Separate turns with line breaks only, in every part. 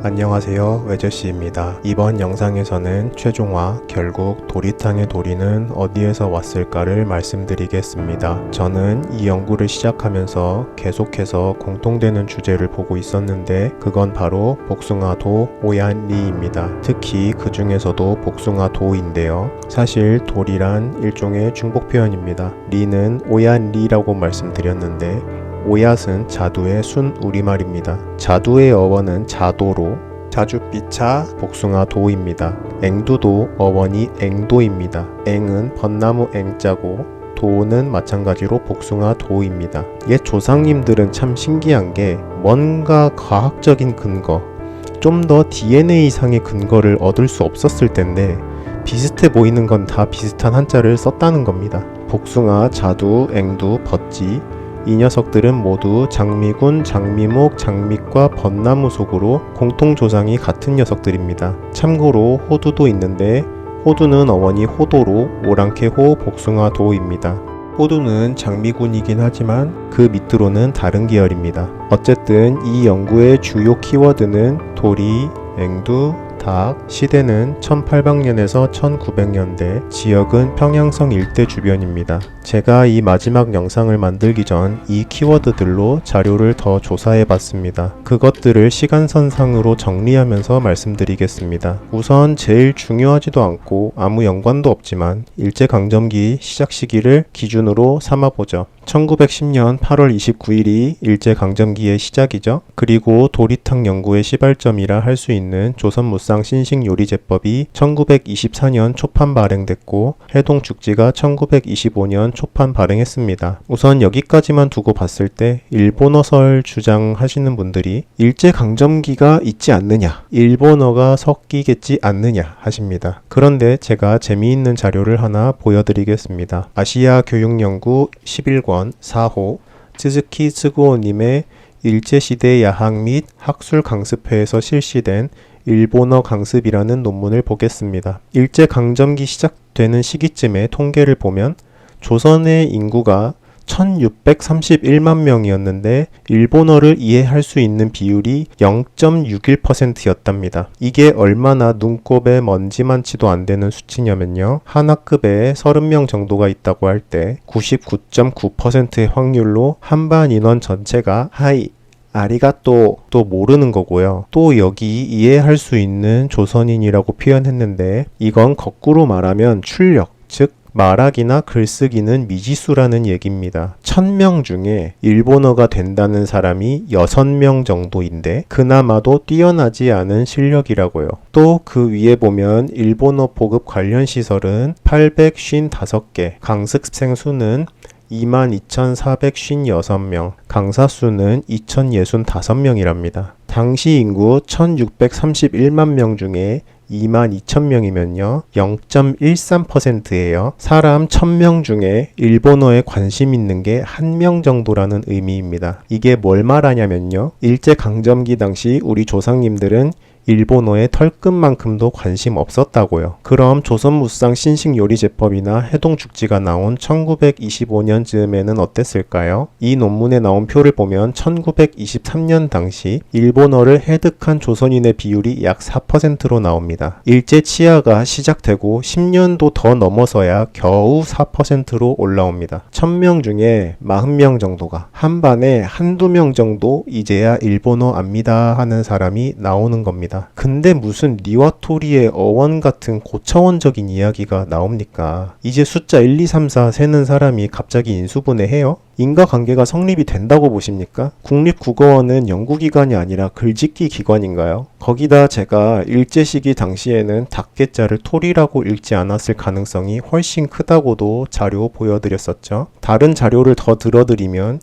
안녕하세요, 외저씨입니다. 이번 영상에서는 최종화, 결국 도리탕의 도리는 어디에서 왔을까를 말씀드리겠습니다. 저는 이 연구를 시작하면서 계속해서 공통되는 주제를 보고 있었는데 그건 바로 복숭아도 오얀리입니다. 특히 그 중에서도 복숭아도인데요. 사실 도리란 일종의 중복 표현입니다. 리는 오얀리라고 말씀드렸는데 오얏은 자두의 순 우리말입니다. 자두의 어원은 자도로 자줏빛차 복숭아도입니다. 앵두도 어원이 앵도입니다. 앵은 벚나무 앵자고 도는 마찬가지로 복숭아도입니다. 옛 조상님들은 참 신기한 게 뭔가 과학적인 근거, 좀 더 DNA상의 근거를 얻을 수 없었을 텐데 비슷해 보이는 건 다 비슷한 한자를 썼다는 겁니다. 복숭아, 자두, 앵두, 벚지 이 녀석들은 모두 장미군, 장미목, 장미과 벚나무 속으로 공통조상이 같은 녀석들입니다. 참고로 호두도 있는데 호두는 어원이 호도로 오랑캐호 복숭아도입니다. 호두는 장미군이긴 하지만 그 밑으로는 다른 계열입니다. 어쨌든 이 연구의 주요 키워드는 도리, 앵두, 닭, 시대는 1800년에서 1900년대, 지역은 평양성 일대 주변입니다. 제가 이 마지막 영상을 만들기 전 이 키워드들로 자료를 더 조사해 봤습니다. 그것들을 시간선상으로 정리하면서 말씀드리겠습니다. 우선 제일 중요하지도 않고 아무 연관도 없지만 일제강점기 시작 시기를 기준으로 삼아보죠. 1910년 8월 29일이 일제강점기의 시작이죠. 그리고 도리탕 연구의 시발점이라 할 수 있는 조선무쌍 신식요리제법이 1924년 초판 발행됐고 해동죽지가 1925년 초판 발행했습니다. 우선 여기까지만 두고 봤을 때 일본어설 주장하시는 분들이 일제강점기가 있지 않느냐, 일본어가 섞이겠지 않느냐 하십니다. 그런데 제가 재미있는 자료를 하나 보여드리겠습니다. 아시아 교육연구 11권 4호 츠즈키 츠구오님의 일제시대 야학 및 학술 강습회에서 실시된 일본어 강습이라는 논문을 보겠습니다. 일제강점기 시작되는 시기쯤에 통계를 보면 조선의 인구가 1631만 명이었는데 일본어를 이해할 수 있는 비율이 0.61%였답니다. 이게 얼마나 눈곱에 먼지만치도 안 되는 수치냐면요. 한 학급에 30명 정도가 있다고 할 때 99.9%의 확률로 한반 인원 전체가 하이, 아리가또 또 모르는 거고요. 또 여기 이해할 수 있는 조선인이라고 표현했는데 이건 거꾸로 말하면 출력, 즉 말하기나 글쓰기는 미지수라는 얘기입니다. 1000명 중에 일본어가 된다는 사람이 6명 정도인데 그나마도 뛰어나지 않은 실력이라고요. 또 그 위에 보면 일본어 보급 관련 시설은 855개, 강습생 수는 22,456명, 강사 수는 2,065명이랍니다. 당시 인구 1,631만 명 중에 22,000명이면요 0.13%예요. 사람 1000명 중에 일본어에 관심 있는 게 1명 정도라는 의미입니다. 이게 뭘 말하냐면요, 일제강점기 당시 우리 조상님들은 일본어에 털끝만큼도 관심 없었다고요. 그럼 조선무쌍 신식요리제법이나 해동죽지가 나온 1925년쯤에는 어땠을까요? 이 논문에 나온 표를 보면 1923년 당시 일본어를 해득한 조선인의 비율이 약 4%로 나옵니다. 일제 치하가 시작되고 10년도 더 넘어서야 겨우 4%로 올라옵니다. 1000명 중에 40명 정도가, 한반에 한두 명 정도 이제야 일본어 압니다 하는 사람이 나오는 겁니다. 근데 무슨 니와토리의 어원 같은 고차원적인 이야기가 나옵니까? 이제 숫자 1, 2, 3, 4 세는 사람이 갑자기 인수분해해요? 인과관계가 성립이 된다고 보십니까? 국립국어원은 연구기관이 아니라 글짓기 기관인가요? 거기다 제가 일제시기 당시에는 닭개자를 토리라고 읽지 않았을 가능성이 훨씬 크다고도 자료 보여드렸었죠. 다른 자료를 더 들어드리면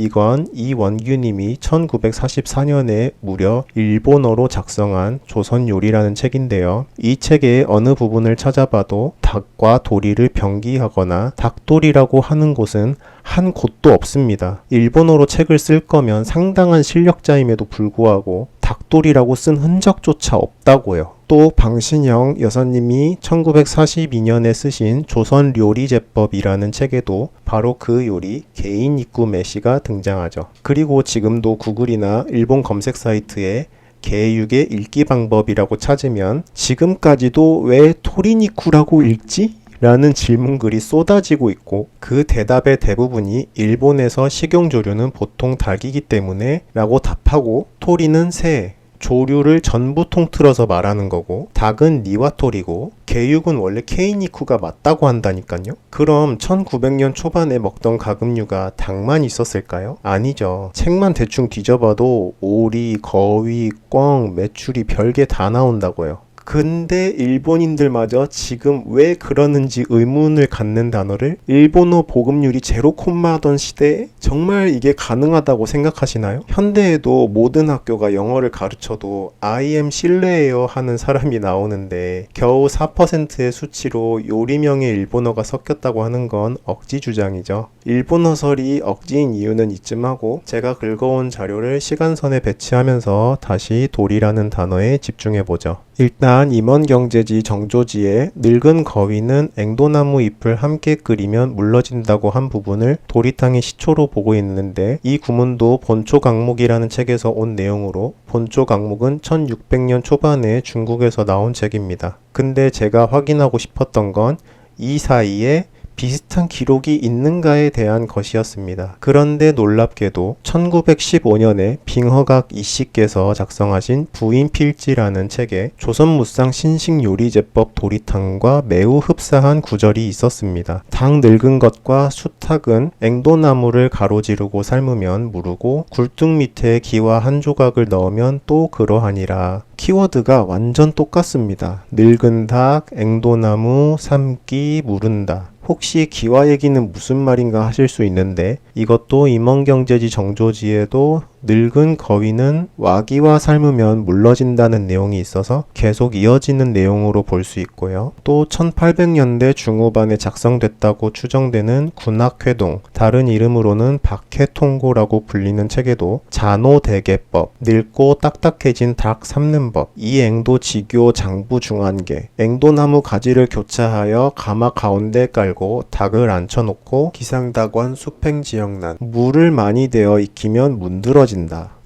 이건 이원규님이 1944년에 무려 일본어로 작성한 조선요리라는 책인데요. 이 책의 어느 부분을 찾아봐도 닭과 도리를 병기하거나 닭도리라고 하는 곳은 한 곳도 없습니다. 일본어로 책을 쓸 거면 상당한 실력자임에도 불구하고 닭도리라고 쓴 흔적조차 없다고요. 또 방신영 여사님이 1942년에 쓰신 조선요리제법이라는 책에도 바로 그 요리 개인 입구 메시가 등장하죠. 그리고 지금도 구글이나 일본 검색 사이트에 계육의 읽기 방법이라고 찾으면 지금까지도 왜 토리니쿠라고 읽지? 라는 질문글이 쏟아지고 있고 그 대답의 대부분이 일본에서 식용조류는 보통 닭이기 때문에 라고 답하고 토리는 새, 조류를 전부 통틀어서 말하는 거고 닭은 니와토리고 개육은 원래 케이니쿠가 맞다고 한다니까요. 그럼 1900년 초반에 먹던 가금류가 닭만 있었을까요? 아니죠. 책만 대충 뒤져봐도 오리, 거위, 꿩, 메추리 별게 다 나온다고요. 근데 일본인들마저 지금 왜 그러는지 의문을 갖는 단어를 일본어 보급률이 제로 콤마던 시대에 정말 이게 가능하다고 생각하시나요? 현대에도 모든 학교가 영어를 가르쳐도 I am 실례예요 하는 사람이 나오는데 겨우 4%의 수치로 요리명의 일본어가 섞였다고 하는 건 억지 주장이죠. 일본어설이 억지인 이유는 이쯤 하고 제가 긁어온 자료를 시간선에 배치하면서 다시 돌이라는 단어에 집중해보죠. 일단 임원경제지 정조지에 늙은 거위는 앵도나무 잎을 함께 끓이면 물러진다고 한 부분을 도리탕의 시초로 보고 있는데 이 구문도 본초강목이라는 책에서 온 내용으로 본초강목은 1600년 초반에 중국에서 나온 책입니다. 근데 제가 확인하고 싶었던 건 이 사이에 비슷한 기록이 있는가에 대한 것이었습니다. 그런데 놀랍게도 1915년에 빙허각 이씨께서 작성하신 부인필지라는 책에 조선무상 신식요리제법 도리탕과 매우 흡사한 구절이 있었습니다. 닭 늙은 것과 수탉은 앵도나무를 가로지르고 삶으면 무르고 굴뚝 밑에 기와 한 조각을 넣으면 또 그러하니라. 키워드가 완전 똑같습니다. 늙은 닭, 앵도나무, 삶기, 무른다. 혹시 기와 얘기는 무슨 말인가 하실 수 있는데 이것도 임원경제지 정조지에도 늙은 거위는 와기와 삶으면 물러진다는 내용이 있어서 계속 이어지는 내용으로 볼 수 있고요. 또 1800년대 중후반에 작성됐다고 추정되는 군악회동, 다른 이름으로는 박해통고라고 불리는 책에도 잔호대개법, 늙고 딱딱해진 닭 삶는 법, 이앵도 지교 장부 중한계, 앵도나무 가지를 교차하여 가마 가운데 깔고 닭을 앉혀놓고 기상다관 수팽지역난, 물을 많이 대어 익히면 문드러진다.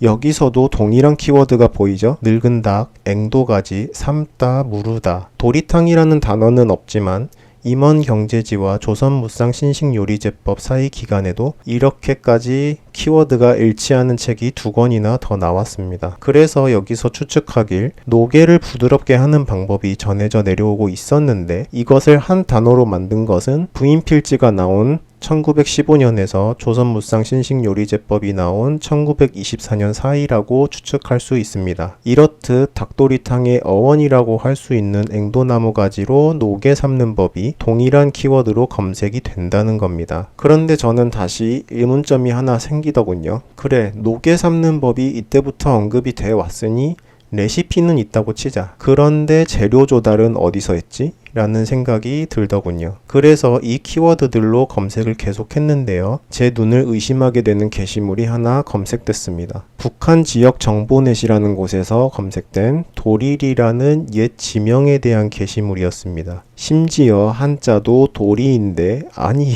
여기서도 동일한 키워드가 보이죠? 늙은 닭, 앵도가지, 삶다, 무르다. 도리탕이라는 단어는 없지만 임원경제지와 조선무상 신식요리제법 사이 기간에도 이렇게까지 키워드가 일치하는 책이 2권이나 더 나왔습니다. 그래서 여기서 추측하길 노게를 부드럽게 하는 방법이 전해져 내려오고 있었는데 이것을 한 단어로 만든 것은 부인필지가 나온 1915년에서 조선무상 신식요리제법이 나온 1924년 사이라고 추측할 수 있습니다. 이렇듯 닭도리탕의 어원이라고 할 수 있는 앵도나무 가지로 노게 삶는 법이 동일한 키워드로 검색이 된다는 겁니다. 그런데 저는 다시 의문점이 하나 생기더군요. 그래, 노게 삶는 법이 이때부터 언급이 돼 왔으니 레시피는 있다고 치자. 그런데 재료 조달은 어디서 했지? 라는 생각이 들더군요. 그래서 이 키워드들로 검색을 계속했는데요. 제 눈을 의심하게 되는 게시물이 하나 검색됐습니다. 북한 지역 정보넷이라는 곳에서 검색된 도릴이라는 옛 지명에 대한 게시물이었습니다. 심지어 한자도 도리인데 아니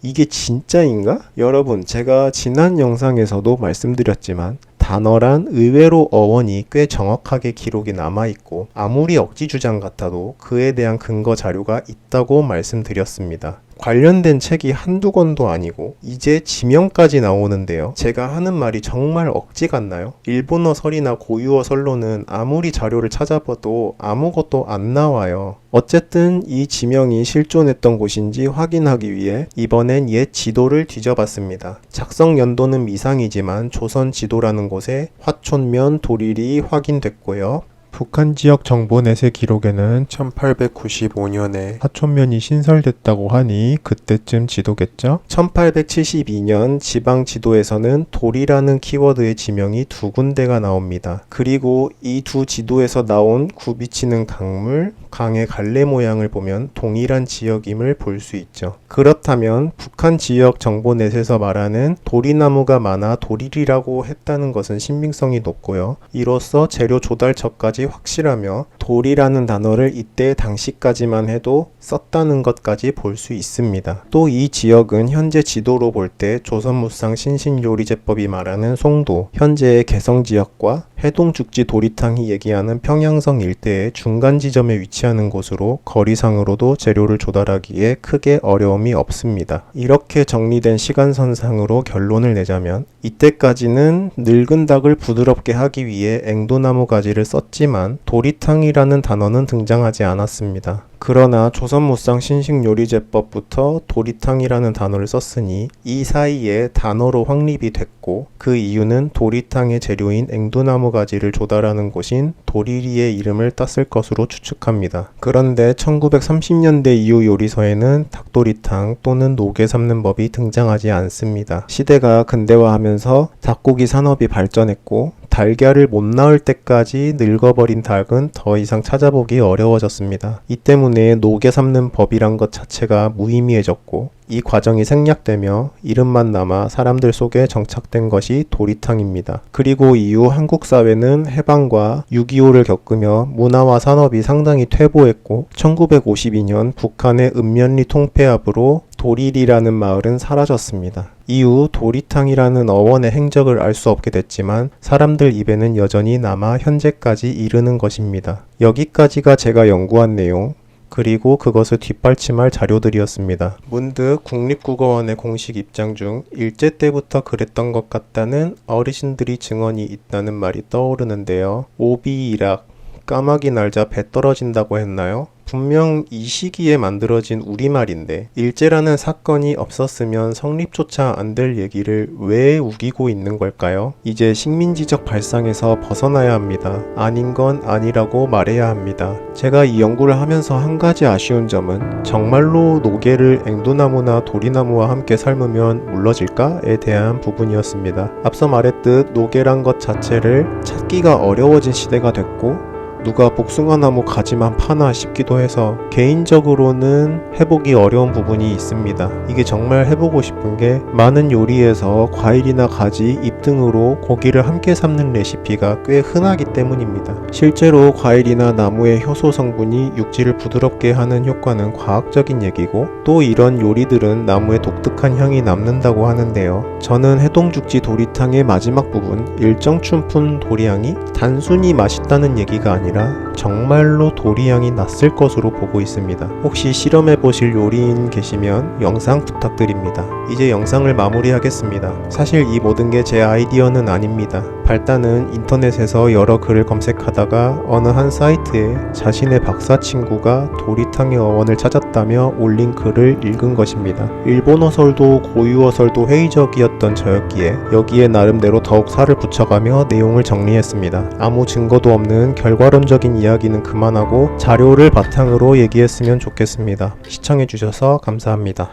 이게 진짜인가? 여러분, 제가 지난 영상에서도 말씀드렸지만 단어란 의외로 어원이 꽤 정확하게 기록이 남아있고 아무리 억지 주장 같아도 그에 대한 근거 자료가 있다고 말씀드렸습니다. 관련된 책이 한두 권도 아니고 이제 지명까지 나오는데요. 제가 하는 말이 정말 억지 같나요? 일본어 설이나 고유어 설로는 아무리 자료를 찾아봐도 아무것도 안 나와요. 어쨌든 이 지명이 실존했던 곳인지 확인하기 위해 이번엔 옛 지도를 뒤져봤습니다. 작성 연도는 미상이지만 조선 지도라는 곳에 화촌면 도릴이 확인됐고요. 북한 지역 정보넷의 기록에는 1895년에 화촌면이 신설됐다고 하니 그때쯤 지도겠죠? 1872년 지방 지도에서는 돌이라는 키워드의 지명이 2군데가 나옵니다. 그리고 이 두 지도에서 나온 굽이치는 강물, 강의 갈래 모양을 보면 동일한 지역임을 볼 수 있죠. 그렇다면 북한 지역 정보넷에서 말하는 도리나무가 많아 도릴이라고 했다는 것은 신빙성이 높고요. 이로써 재료 조달처까지 확실하며 돌이라는 단어를 이때 당시까지만 해도 썼다는 것까지 볼 수 있습니다. 또 이 지역은 현재 지도로 볼 때 조선무상 신신요리제법이 말하는 송도, 현재의 개성지역과 해동죽지 도리탕이 얘기하는 평양성 일대의 중간 지점에 위치하는 곳으로 거리상으로도 재료를 조달하기에 크게 어려움이 없습니다. 이렇게 정리된 시간선상으로 결론을 내자면 이때까지는 늙은 닭을 부드럽게 하기 위해 앵도나무 가지를 썼지만 도리탕이라는 단어는 등장하지 않았습니다. 그러나 조선무상 신식요리제법부터 도리탕이라는 단어를 썼으니 이 사이에 단어로 확립이 됐고 그 이유는 도리탕의 재료인 앵두나무 가지를 조달하는 곳인 도리리의 이름을 땄을 것으로 추측합니다. 그런데 1930년대 이후 요리서에는 닭도리탕 또는 노게 삶는 법이 등장하지 않습니다. 시대가 근대화하면서 닭고기 산업이 발전했고 달걀을 못 낳을 때까지 늙어버린 닭은 더 이상 찾아보기 어려워졌습니다. 이 때문에 노게 삶는 법이란 것 자체가 무의미해졌고 이 과정이 생략되며 이름만 남아 사람들 속에 정착된 것이 도리탕입니다. 그리고 이후 한국 사회는 해방과 6.25를 겪으며 문화와 산업이 상당히 퇴보했고 1952년 북한의 읍면리 통폐합으로 도리리라는 마을은 사라졌습니다. 이후 도리탕이라는 어원의 행적을 알 수 없게 됐지만 사람들 입에는 여전히 남아 현재까지 이르는 것입니다. 여기까지가 제가 연구한 내용 그리고 그것을 뒷받침할 자료들이었습니다. 문득 국립국어원의 공식 입장 중 일제 때부터 그랬던 것 같다는 어르신들이 증언이 있다는 말이 떠오르는데요. 오비일학, 까마귀 날자 배 떨어진다고 했나요? 분명 이 시기에 만들어진 우리말인데 일제라는 사건이 없었으면 성립조차 안 될 얘기를 왜 우기고 있는 걸까요? 이제 식민지적 발상에서 벗어나야 합니다. 아닌 건 아니라고 말해야 합니다. 제가 이 연구를 하면서 한 가지 아쉬운 점은 정말로 노게를 앵두나무나 도리나무와 함께 삶으면 물러질까에 대한 부분이었습니다. 앞서 말했듯 노게란 것 자체를 찾기가 어려워진 시대가 됐고 누가 복숭아나무 가지만 파나 싶기도 해서 개인적으로는 해보기 어려운 부분이 있습니다. 이게 정말 해보고 싶은 게 많은 요리에서 과일이나 가지, 잎 등으로 고기를 함께 삶는 레시피가 꽤 흔하기 때문입니다. 실제로 과일이나 나무의 효소 성분이 육질을 부드럽게 하는 효과는 과학적인 얘기고 또 이런 요리들은 나무의 독특한 향이 남는다고 하는데요. 저는 해동죽지 도리탕의 마지막 부분 일정춘푼 도리향이 단순히 맛있다는 얘기가 아니라 정말로 도리향이 났을 것으로 보고 있습니다. 혹시 실험해보실 요리인 계시면 영상 부탁드립니다. 이제 영상을 마무리하겠습니다. 사실 이 모든 게 제 아이디어는 아닙니다. 발단은 인터넷에서 여러 글을 검색하다가 어느 한 사이트에 자신의 박사 친구가 도리탕의 어원을 찾았다며 올린 글을 읽은 것입니다. 일본어설도 고유어설도 회의적이었던 저였기에 여기에 나름대로 더욱 살을 붙여가며 내용을 정리했습니다. 아무 증거도 없는 결과론적인 이야기는 그만하고 자료를 바탕으로 얘기했으면 좋겠습니다. 시청해주셔서 감사합니다.